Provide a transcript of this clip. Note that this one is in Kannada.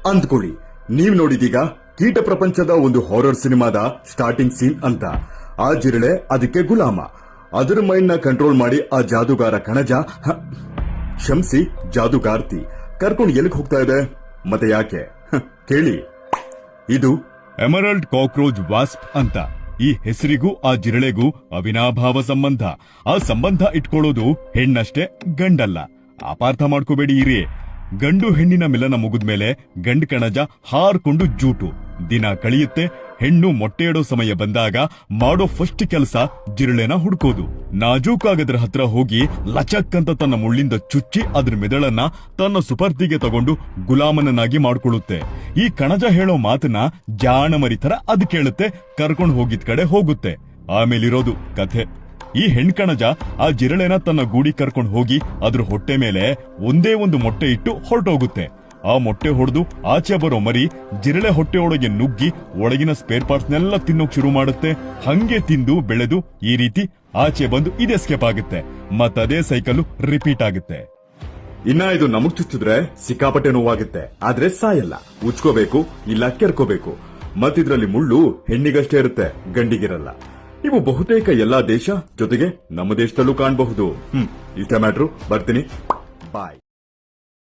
ಅಂದ್ಕೊಳ್ಳಿ, ನೀವ್ ನೋಡಿದೀಗ ಕೀಟ ಪ್ರಪಂಚದ ಒಂದು ಹಾರರ್ ಸಿನಿಮಾದ ಸ್ಟಾರ್ಟಿಂಗ್ ಸೀನ್ ಅಂತ. ಆ ಜಿರಳೆ ಅದಕ್ಕೆ ಗುಲಾಮ. ಅದರ ಮೈಂಡ್ ನ ಕಂಟ್ರೋಲ್ ಮಾಡಿ ಆ ಜಾದುಗಾರ ಕಣಜ ಶಂಸಿ ಜಾದುಗಾರ್ತಿ ಕರ್ಕೊಂಡು ಎಲ್ಲಿಗೆ ಹೋಗ್ತಾ ಇದೆ ಮತ್ತೆ ಯಾಕೆ ಕೇಳಿ. ಇದು ಎಮರಲ್ಡ್ ಕಾಕ್ರೋಚ್ ವಾಸ್ಪ್ ಅಂತ. ಈ ಹೆಸರಿಗೂ ಆ ಜಿರಳೆಗೂ ಅವಿನಾಭಾವ ಸಂಬಂಧ. ಆ ಸಂಬಂಧ ಇಟ್ಕೊಳ್ಳೋದು ಹೆಣ್ಣಷ್ಟೇ, ಗಂಡಲ್ಲ. ಅಪಾರ್ಥ ಮಾಡ್ಕೋಬೇಡಿ ಇರಿ. ಗಂಡು ಹೆಣ್ಣಿನ ಮಿಲನ ಮುಗಿದ್ಮೇಲೆ ಗಂಡು ಕಣಜ ಹಾರ್ಕೊಂಡು ಜೂಟು ದಿನ ಕಳೆಯುತ್ತೆ. ಹೆಣ್ಣು ಮೊಟ್ಟೆ ಇಡೋ ಸಮಯ ಬಂದಾಗ ಮಾಡೋ ಫಸ್ಟ್ ಕೆಲಸ ಜಿರಳೆನ ಹುಡ್ಕೋದು. ನಾಜೂಕಾಗದ್ರ ಹತ್ರ ಹೋಗಿ ಲಚಕ್ ಅಂತ ತನ್ನ ಮುಳ್ಳಿಂದ ಚುಚ್ಚಿ ಅದ್ರ ಮೆದಳನ್ನ ತನ್ನ ಸುಪರ್ದಿಗೆ ತಗೊಂಡು ಗುಲಾಮನನ್ನಾಗಿ ಮಾಡ್ಕೊಳ್ಳುತ್ತೆ. ಈ ಕಣಜ ಹೇಳೋ ಮಾತನ್ನ ಜಾಣಮರಿ ತರ ಅದ್ ಕೇಳುತ್ತೆ, ಕರ್ಕೊಂಡು ಹೋಗಿದ್ ಕಡೆ ಹೋಗುತ್ತೆ. ಆಮೇಲಿರೋದು ಕಥೆ. ಈ ಹೆಣ್ಕಣಜ ಆ ಜಿರಳೆನ ತನ್ನ ಗೂಡಿ ಕರ್ಕೊಂಡು ಹೋಗಿ ಅದ್ರ ಹೊಟ್ಟೆ ಮೇಲೆ ಒಂದೇ ಒಂದು ಮೊಟ್ಟೆ ಇಟ್ಟು ಹೊರಟೋಗುತ್ತೆ. ಆ ಮೊಟ್ಟೆ ಹೊಡೆದು ಆಚೆ ಬರೋ ಮರಿ ಜಿರಳೆ ಹೊಟ್ಟೆಯೊಳಗೆ ನುಗ್ಗಿ ಒಳಗಿನ ಸ್ಪೇರ್ ಪಾರ್ಟ್ಸ್ನೆಲ್ಲ ತಿನ್ನೋಕ್ ಶುರು ಮಾಡುತ್ತೆ. ಹಂಗೆ ತಿಂದು ಬೆಳೆದು ಈ ರೀತಿ ಆಚೆ ಬಂದು ಇದು ಎಸ್ಕೇಪ್ ಆಗುತ್ತೆ. ಮತ್ತದೇ ಸೈಕಲ್ ರಿಪೀಟ್ ಆಗುತ್ತೆ. ಇನ್ನ ಇದು ನಮಗ್ ಚುಚ್ಚಿದ್ರೆ ಸಿಕ್ಕಾಪಟ್ಟೆ ನೋವಾಗುತ್ತೆ, ಆದ್ರೆ ಸಾಯಲ್ಲ. ಉಚ್ಕೋಬೇಕು ಇಲ್ಲ ಕೆರ್ಕೋಬೇಕು. ಮತ್ತಿದ್ರಲ್ಲಿ ಮುಳ್ಳು ಹೆಣ್ಣಿಗಷ್ಟೇ ಇರುತ್ತೆ, ಗಂಡಿಗಿರಲ್ಲ. ಇವು ಬಹುತೇಕ ಎಲ್ಲಾ ದೇಶ ಜೊತೆಗೆ ನಮ್ಮ ದೇಶದಲ್ಲೂ ಕಾಣಬಹುದು. ಇಷ್ಟ ಮ್ಯಾಟ್ರು. ಬರ್ತೀನಿ. ಬಾಯ್.